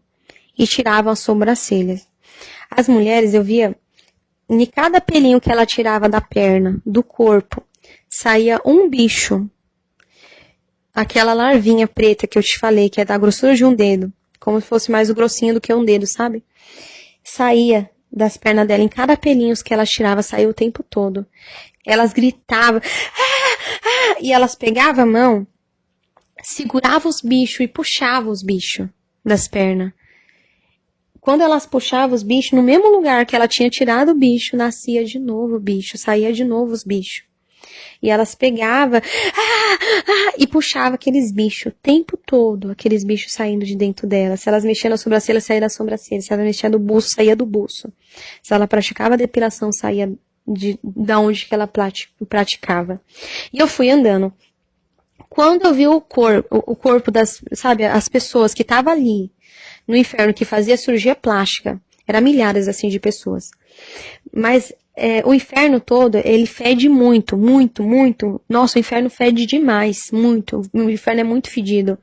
e tiravam as sobrancelhas. As mulheres, eu via, em cada pelinho que ela tirava da perna, do corpo, saía um bicho. Aquela larvinha preta que eu te falei, que é da grossura de um dedo. Como se fosse mais grossinho do que um dedo, sabe? Saía das pernas dela, em cada pelinho que ela tirava, saía o tempo todo. Elas gritavam, e elas pegavam a mão, seguravam os bichos e puxavam os bichos das pernas. Quando elas puxavam os bichos, no mesmo lugar que ela tinha tirado o bicho, nascia de novo o bicho, saía de novo os bichos. E elas pegavam e puxavam aqueles bichos o tempo todo, aqueles bichos saindo de dentro dela. Se elas mexiam na sobrancelha, saía da sobrancelha. Se ela mexia no buço, saía do buço. Se ela praticava a depilação, saía da onde que ela praticava. E eu fui andando. Quando eu vi o corpo das, sabe, as pessoas que estavam ali no inferno, que fazia cirurgia plástica, eram milhares assim de pessoas. Mas o inferno todo, ele fede muito, muito, muito. Nossa, o inferno fede demais, muito. O inferno é muito fedido.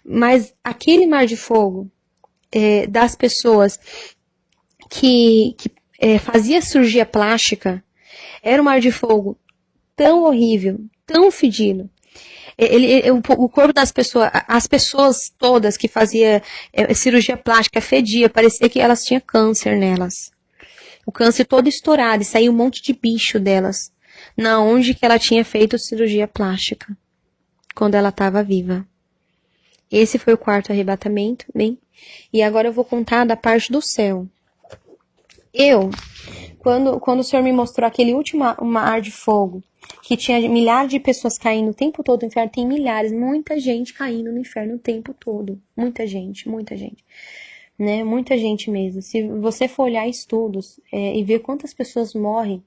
Mas aquele mar de fogo das pessoas que fazia cirurgia plástica, era um mar de fogo tão horrível, tão fedido. O corpo das pessoas, as pessoas todas que faziam cirurgia plástica fedia, parecia que elas tinham câncer nelas. O câncer todo estourado, e saiu um monte de bicho delas. Na onde que ela tinha feito cirurgia plástica. Quando ela estava viva. Esse foi o quarto arrebatamento, bem? E agora eu vou contar da parte do céu. Quando o Senhor me mostrou aquele último mar de fogo, que tinha milhares de pessoas caindo o tempo todo no inferno, tem milhares, muita gente caindo no inferno o tempo todo. Muita gente, muita gente. Né? Muita gente mesmo. Se você for olhar estudos e ver quantas pessoas morrem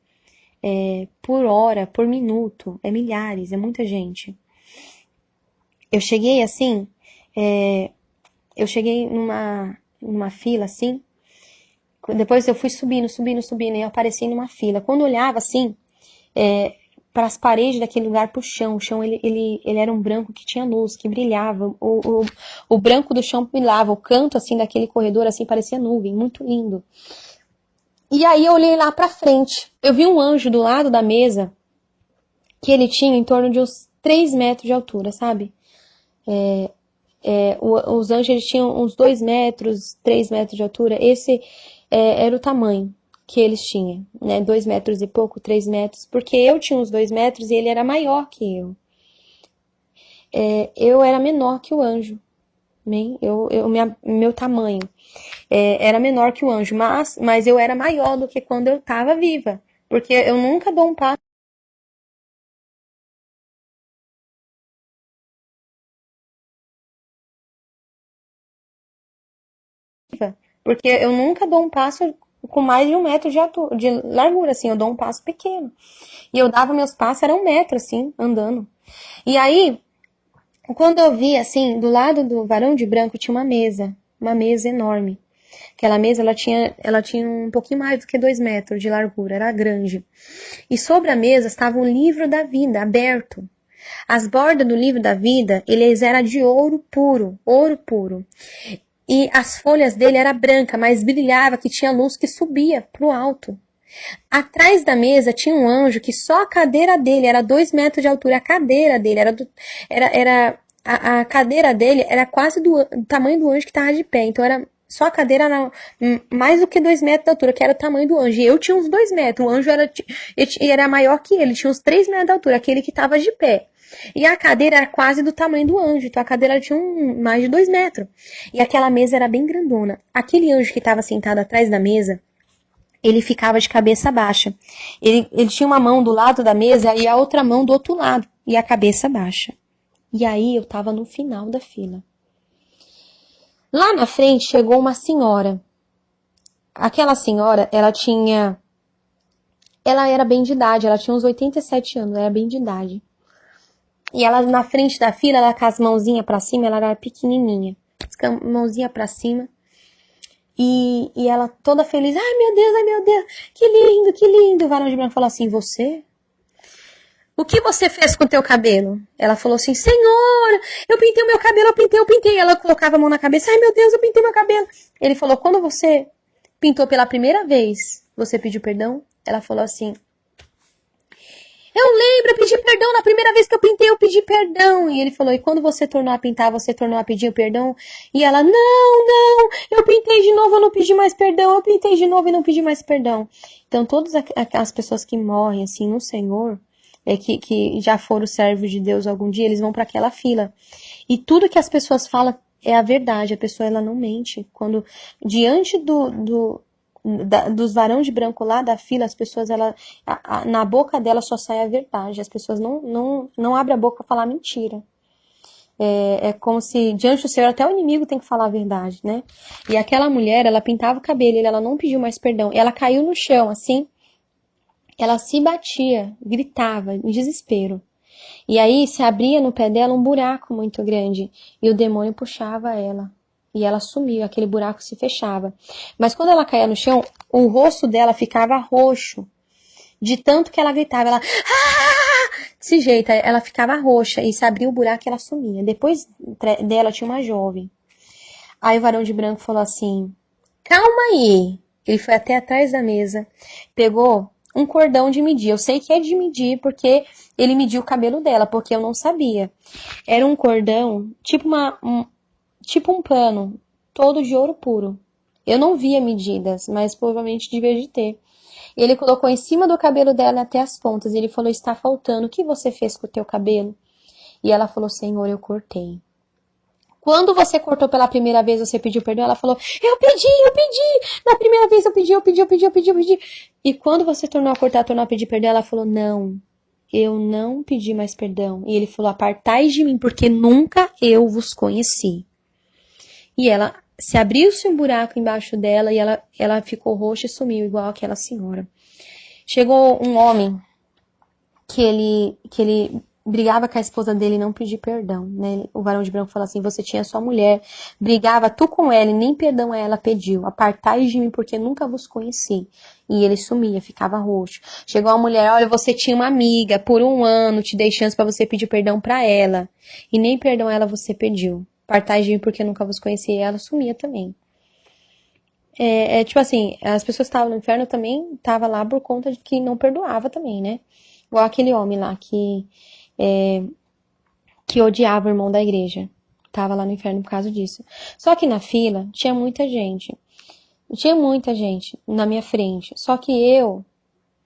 por hora, por minuto, é milhares, é muita gente. Eu cheguei assim, eu cheguei numa fila assim, depois eu fui subindo, e eu apareci numa fila. Quando eu olhava assim, para as paredes daquele lugar, pro chão, o chão ele era um branco que tinha luz, que brilhava, o branco do chão brilhava, o canto assim daquele corredor assim parecia nuvem, muito lindo. E aí eu olhei lá pra frente, eu vi um anjo do lado da mesa, que ele tinha em torno de uns 3 metros de altura, sabe? Os anjos eles tinham uns 2 metros, 3 metros de altura, esse era o tamanho que eles tinham, né, 2 metros e pouco, 3 metros, porque eu tinha uns 2 metros e ele era maior que eu. Eu era menor que o anjo, né? Meu tamanho era menor que o anjo, mas eu era maior do que quando eu estava viva, porque eu nunca dou um passo porque eu nunca dou um passo com mais de 1 metro de largura, assim, eu dou um passo pequeno. E eu dava meus passos, era 1 metro, assim, andando. E aí, quando eu vi, assim, do lado do varão de branco tinha uma mesa enorme. Aquela mesa, ela tinha um pouquinho mais do que 2 metros de largura, era grande. E sobre a mesa estava o livro da vida, aberto. As bordas do livro da vida, eles eram de ouro puro, ouro puro. E as folhas dele era branca, mas brilhava, que tinha luz que subia pro alto. Atrás da mesa tinha um anjo que só a cadeira dele era 2 metros de altura. A cadeira dele a cadeira dele era quase do tamanho do anjo que estava de pé. Então só a cadeira era mais do que 2 metros de altura, que era o tamanho do anjo. E eu tinha uns 2 metros. O anjo era maior que ele, tinha uns 3 metros de altura, aquele que estava de pé. E a cadeira era quase do tamanho do anjo. Então a cadeira tinha mais de 2 metros. E aquela mesa era bem grandona. Aquele anjo que estava sentado atrás da mesa, ele ficava de cabeça baixa. Ele tinha uma mão do lado da mesa e a outra mão do outro lado. E a cabeça baixa. E aí eu tava no final da fila. Lá na frente chegou uma senhora. Aquela senhora, ela era bem de idade, ela tinha uns 87 anos, era bem de idade. E ela na frente da fila, ela com as mãozinhas pra cima, ela era pequenininha. Com a mãozinha pra cima. E ela toda feliz, ai meu Deus, que lindo, que lindo. O varão de branco falou assim, você? O que você fez com o teu cabelo? Ela falou assim, Senhor, eu pintei o meu cabelo, eu pintei. Ela colocava a mão na cabeça, ai meu Deus, eu pintei meu cabelo. Ele falou, quando você pintou pela primeira vez, você pediu perdão? Ela falou assim, eu lembro, eu pedi perdão na primeira vez que eu pedi perdão. E ele falou, e quando você tornou a pintar, você tornou a pedir perdão? E ela, não, eu pintei de novo, eu não pedi mais perdão, eu pintei de novo e não pedi mais perdão. Então, todas as pessoas que morrem, assim, no Senhor, que já foram servos de Deus algum dia, eles vão para aquela fila. E tudo que as pessoas falam é a verdade, a pessoa, ela não mente. Quando, diante dos varão de branco lá da fila, as pessoas, na boca dela só sai a verdade. As pessoas não abrem a boca para falar mentira. É como se, diante do Senhor, até o inimigo tem que falar a verdade, né? E aquela mulher, ela pintava o cabelo, ela não pediu mais perdão. Ela caiu no chão, assim, ela se batia, gritava, em desespero. E aí, se abria no pé dela um buraco muito grande, e o demônio puxava ela. E ela sumiu, aquele buraco se fechava. Mas quando ela caía no chão, o rosto dela ficava roxo. De tanto que ela gritava, ela... Desse jeito, ela ficava roxa. E se abria o buraco, ela sumia. Depois dela tinha uma jovem. Aí o varão de branco falou assim, calma aí. Ele foi até atrás da mesa, pegou um cordão de medir. Eu sei que é de medir porque ele mediu o cabelo dela, porque eu não sabia. Era um cordão, tipo um pano, todo de ouro puro. Eu não via medidas, mas provavelmente devia de ter. Ele colocou em cima do cabelo dela até as pontas. Ele falou, está faltando, o que você fez com o teu cabelo? E ela falou, Senhor, eu cortei. Quando você cortou pela primeira vez, você pediu perdão? Ela falou, eu pedi. Na primeira vez eu pedi. E quando você tornou a cortar, tornou a pedir perdão, ela falou, não, eu não pedi mais perdão. E ele falou, apartai de mim, porque nunca eu vos conheci. E ela, se abriu-se um buraco embaixo dela e ela ficou roxa e sumiu, igual aquela senhora. Chegou um homem que ele brigava com a esposa dele e não pediu perdão, né? O varão de branco falou assim, você tinha sua mulher, brigava tu com ela e nem perdão a ela pediu. Apartai de mim porque nunca vos conheci. E ele sumia, ficava roxo. Chegou a mulher, olha, você tinha uma amiga, por 1 ano te dei chance para você pedir perdão para ela. E nem perdão a ela você pediu. Apartai de mim porque nunca vos conheci. E ela sumia também. Tipo assim, as pessoas que estavam no inferno também estavam lá por conta de que não perdoava também, né? Igual aquele homem lá que odiava o irmão da igreja. Tava lá no inferno por causa disso. Só que na fila tinha muita gente. Tinha muita gente na minha frente. Só que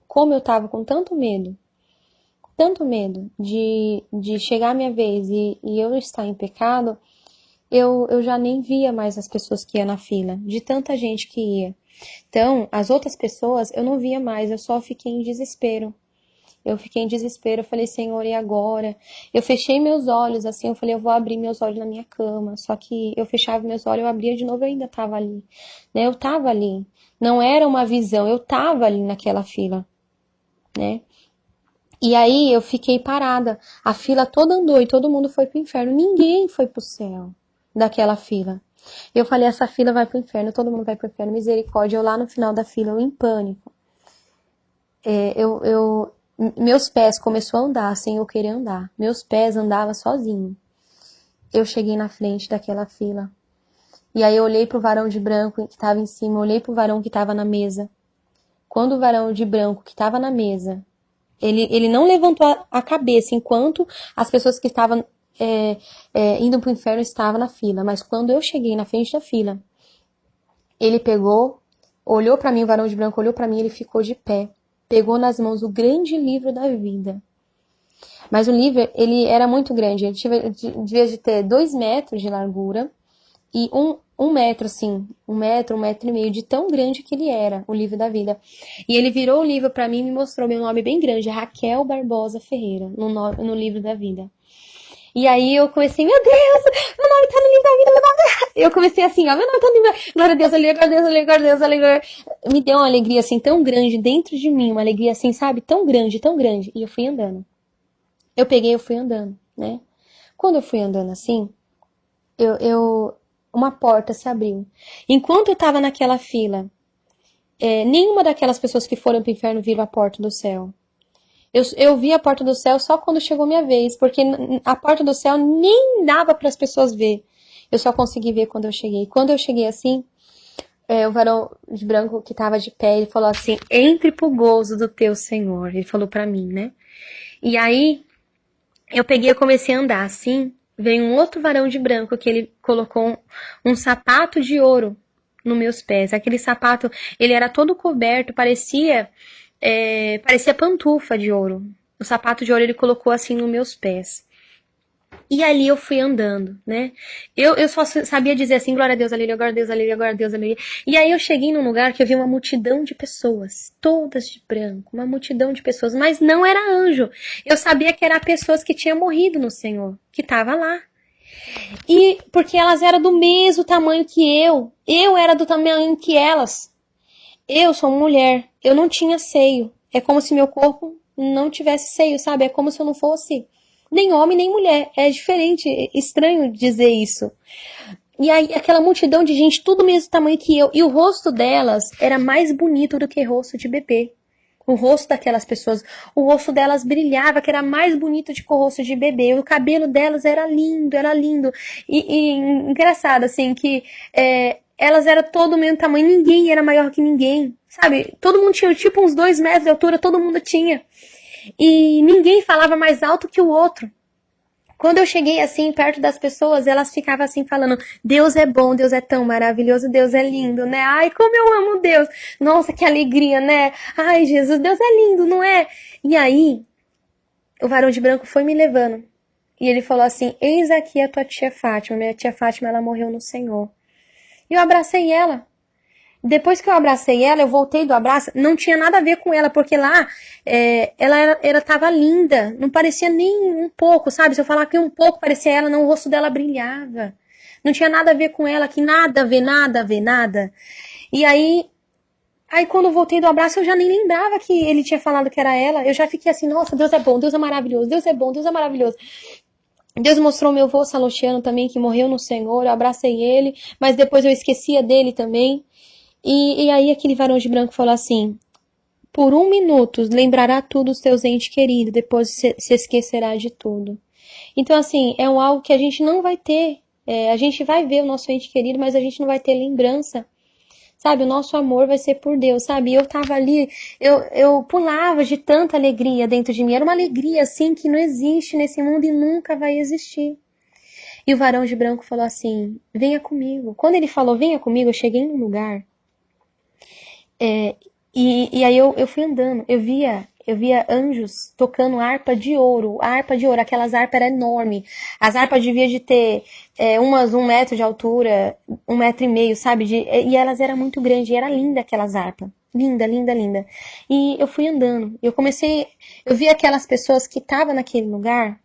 como eu tava com tanto medo de chegar a minha vez e eu estar em pecado, eu já nem via mais as pessoas que iam na fila, de tanta gente que ia. Então, as outras pessoas eu não via mais, eu só fiquei em desespero. Eu falei, Senhor, e agora? Eu fechei meus olhos, assim, eu falei, eu vou abrir meus olhos na minha cama. Só que eu fechava meus olhos, eu abria de novo, eu ainda tava ali. Né? Eu tava ali. Não era uma visão, eu tava ali naquela fila. Né? E aí eu fiquei parada. A fila toda andou e todo mundo foi pro inferno. Ninguém foi pro céu daquela fila. Eu falei, essa fila vai pro inferno, todo mundo vai pro inferno. Misericórdia. Eu lá no final da fila, eu em pânico. meus pés começou a andar sem eu querer andar. Meus pés andavam sozinho. Eu cheguei na frente daquela fila. E aí eu olhei pro varão de branco que estava em cima, olhei pro varão que estava na mesa. Quando o varão de branco que estava na mesa, ele não levantou a cabeça enquanto as pessoas que estavam indo pro inferno estavam na fila. Mas quando eu cheguei na frente da fila, ele pegou, olhou para mim, o varão de branco olhou para mim, ele ficou de pé. Pegou nas mãos o grande livro da vida. Mas o livro, ele era muito grande. Ele devia de ter 2 metros de largura e um metro, assim, 1,5 metro, de tão grande que ele era, o livro da vida. E ele virou o livro para mim e me mostrou meu nome bem grande, Raquel Barbosa Ferreira, no livro da vida. E aí eu comecei, meu Deus, meu nome tá no livro da vida, meu nome... Eu comecei assim, ó, meu nome tá no livro da vida, glória a Deus, glória a Deus, glória a Deus, glória a Deus. Me deu uma alegria assim tão grande dentro de mim, uma alegria assim, sabe, tão grande, tão grande. E eu fui andando. Eu fui andando, né? Quando eu fui andando assim, uma porta se abriu. Enquanto eu tava naquela fila, nenhuma daquelas pessoas que foram pro inferno viram a porta do céu. Eu vi a porta do céu só quando chegou minha vez, porque a porta do céu nem dava para as pessoas ver. Eu só consegui ver quando eu cheguei. Quando eu cheguei assim, o varão de branco que estava de pé, ele falou assim, entre pro gozo do teu Senhor. Ele falou para mim, né? E aí, eu peguei e comecei a andar assim, veio um outro varão de branco que ele colocou um sapato de ouro nos meus pés. Aquele sapato, ele era todo coberto, parecia pantufa de ouro. O sapato de ouro ele colocou assim nos meus pés. E ali eu fui andando, né? Eu só sabia dizer assim, glória a Deus, aleluia, glória a Deus, aleluia, glória a Deus, aleluia. E aí eu cheguei num lugar que eu vi uma multidão de pessoas, todas de branco, uma multidão de pessoas, mas não era anjo. Eu sabia que eram pessoas que tinham morrido no Senhor, que estavam lá. E porque elas eram do mesmo tamanho que eu era do tamanho que elas. Eu sou mulher, eu não tinha seio. É como se meu corpo não tivesse seio, sabe? É como se eu não fosse nem homem nem mulher. É diferente, é estranho dizer isso. E aí aquela multidão de gente, tudo mesmo tamanho que eu. E o rosto delas era mais bonito do que rosto de bebê. O rosto daquelas pessoas, o rosto delas brilhava, que era mais bonito do que o rosto de bebê. O cabelo delas era lindo, era lindo. E engraçado, assim, que elas eram todo o mesmo tamanho, ninguém era maior que ninguém, sabe? Todo mundo tinha tipo uns 2 metros de altura, todo mundo tinha. E ninguém falava mais alto que o outro. Quando eu cheguei assim, perto das pessoas, elas ficavam assim falando, Deus é bom, Deus é tão maravilhoso, Deus é lindo, né? Ai, como eu amo Deus! Nossa, que alegria, né? Ai, Jesus, Deus é lindo, não é? E aí, o varão de branco foi me levando. E ele falou assim, eis aqui a tua tia Fátima. Minha tia Fátima, ela morreu no Senhor. E eu abracei ela. Depois que eu abracei ela, eu voltei do abraço, não tinha nada a ver com ela, porque lá ela tava linda, não parecia nem um pouco, sabe? Se eu falar que um pouco parecia ela, não, o rosto dela brilhava. Não tinha nada a ver com ela, que nada a ver, nada a ver, nada. E aí quando eu voltei do abraço, eu já nem lembrava que ele tinha falado que era ela. Eu já fiquei assim, nossa, Deus é bom, Deus é maravilhoso, Deus é bom, Deus é maravilhoso. Deus mostrou meu avô Salotiano também, que morreu no Senhor, eu abracei ele, mas depois eu esquecia dele também. E aí aquele varão de branco falou assim, por 1 minuto lembrará tudo os teus entes queridos, depois se esquecerá de tudo. Então assim, é algo que a gente não vai ter, a gente vai ver o nosso ente querido, mas a gente não vai ter lembrança, sabe? O nosso amor vai ser por Deus, sabe? Eu tava ali, eu pulava de tanta alegria dentro de mim, era uma alegria assim que não existe nesse mundo e nunca vai existir. E o varão de branco falou assim, venha comigo. Quando ele falou, venha comigo, eu cheguei num lugar. E aí eu fui andando, eu via anjos tocando harpa de ouro, aquelas harpas eram enormes, as harpas deviam de ter umas 1 metro de altura, 1,5 metro, sabe, e elas eram muito grandes, e era linda aquelas harpas, linda, linda, linda, e eu fui andando, eu vi aquelas pessoas que estavam naquele lugar,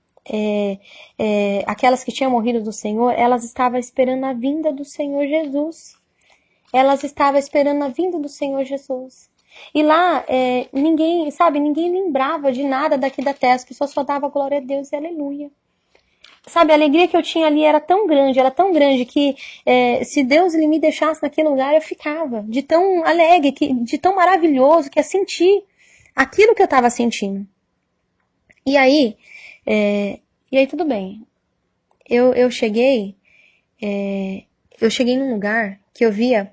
aquelas que tinham morrido do Senhor, elas estavam esperando a vinda do Senhor Jesus. Elas estavam esperando a vinda do Senhor Jesus. E lá, ninguém lembrava de nada daqui da terra. As pessoas só davam glória a Deus e aleluia. Sabe, a alegria que eu tinha ali era tão grande que se Deus ele me deixasse naquele lugar, eu ficava. De tão alegre, de tão maravilhoso que é sentir aquilo que eu estava sentindo. E aí, tudo bem. Eu cheguei num lugar que eu via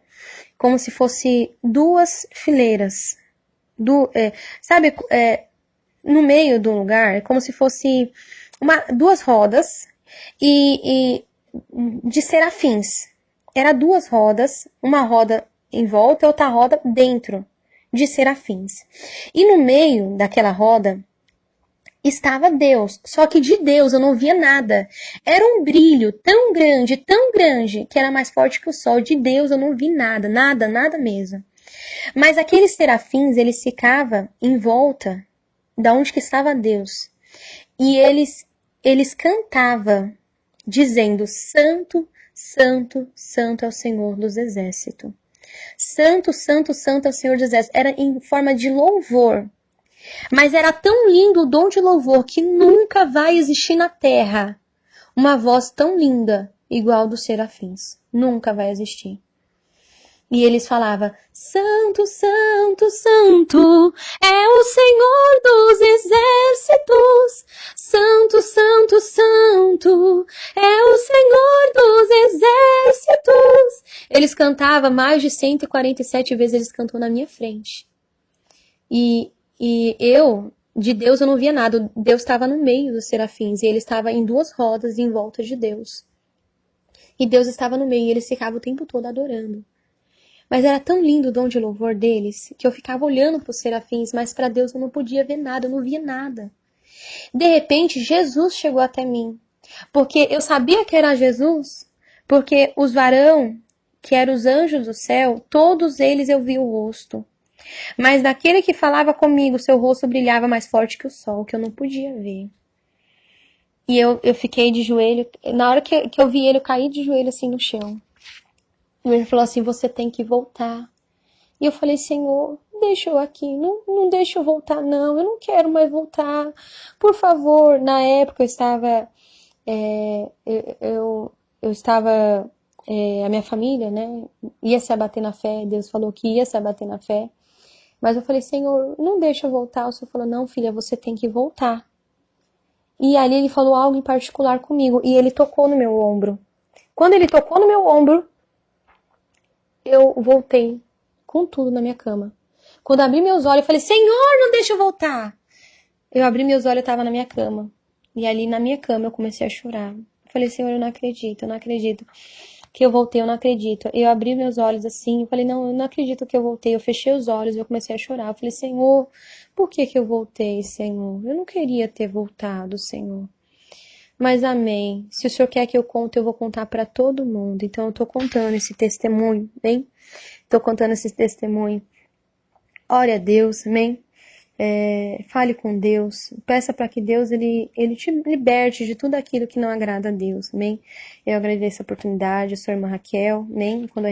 como se fosse duas fileiras. Sabe, no meio do lugar, como se fosse duas rodas e de serafins. Era duas rodas, uma roda em volta e outra roda dentro de serafins. E no meio daquela roda estava Deus, só que de Deus eu não via nada. Era um brilho tão grande, que era mais forte que o sol. De Deus eu não vi nada, nada mesmo. Mas aqueles serafins, eles ficavam em volta da onde que estava Deus. E eles cantavam, dizendo: Santo, Santo, Santo é o Senhor dos Exércitos. Santo, Santo, Santo é o Senhor dos Exércitos. Era em forma de louvor. Mas era tão lindo o dom de louvor que nunca vai existir na terra uma voz tão linda igual dos serafins. Nunca vai existir. E eles falavam: Santo, Santo, Santo é o Senhor dos Exércitos. Santo, Santo, Santo é o Senhor dos Exércitos. Eles cantavam mais de 147 vezes, eles cantou na minha frente. E de Deus eu não via nada. Deus estava no meio dos serafins e ele estava em duas rodas em volta de Deus. E Deus estava no meio e eles ficavam o tempo todo adorando. Mas era tão lindo o dom de louvor deles que eu ficava olhando para os serafins, mas para Deus eu não podia ver nada, eu não via nada. De repente, Jesus chegou até mim, porque eu sabia que era Jesus, porque os varão, que eram os anjos do céu, todos eles eu vi o rosto. Mas daquele que falava comigo, seu rosto brilhava mais forte que o sol, que eu não podia ver. E eu fiquei de joelho, na hora que eu vi ele, eu caí de joelho assim no chão. E ele falou assim: você tem que voltar. E eu falei: Senhor, deixa eu aqui, não deixa eu voltar não, eu não quero mais voltar, por favor. Na época eu estava, eu estava, a minha família, né, ia se abater na fé, Deus falou que ia se abater na fé. Mas eu falei: Senhor, não deixa eu voltar. O Senhor falou: não, filha, você tem que voltar. E ali ele falou algo em particular comigo, e ele tocou no meu ombro. Quando ele tocou no meu ombro, eu voltei com tudo na minha cama. Quando abri meus olhos, eu falei: Senhor, não deixa eu voltar. Eu abri meus olhos, eu estava na minha cama. E ali na minha cama eu comecei a chorar. Eu falei: Senhor, eu não acredito que eu voltei, eu não acredito. Eu abri meus olhos assim, eu falei: não, eu não acredito que eu voltei. Eu fechei os olhos e eu comecei a chorar. Eu falei: Senhor, por que eu voltei, Senhor? Eu não queria ter voltado, Senhor. Mas amém. Se o Senhor quer que eu conte, eu vou contar para todo mundo. Então eu tô contando esse testemunho, bem? Tô contando esse testemunho. Ore a Deus, amém? Fale com Deus, peça para que Deus ele te liberte de tudo aquilo que não agrada a Deus, amém? Eu agradeço a oportunidade, eu sou a irmã Raquel, amém? Quando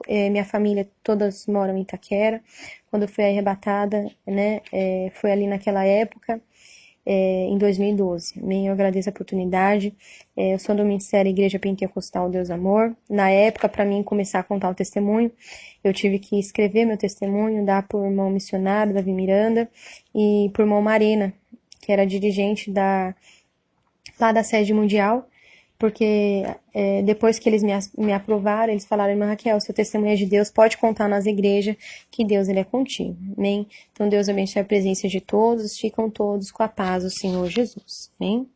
minha família todas moram em Itaquera, quando eu fui arrebatada, né, foi ali naquela época, em 2012, amém? Eu agradeço a oportunidade, eu sou do Ministério Igreja Pentecostal Deus Amor. Na época, para mim começar a contar o testemunho, eu tive que escrever meu testemunho, dar por irmão missionário, Davi Miranda, e por irmão Marena, que era dirigente lá da sede mundial, porque depois que eles me aprovaram, eles falaram: irmã Raquel, seu testemunho é de Deus, pode contar nas igrejas, que Deus ele é contigo, amém? Então Deus abençoe a presença de todos, ficam todos com a paz do Senhor Jesus, amém?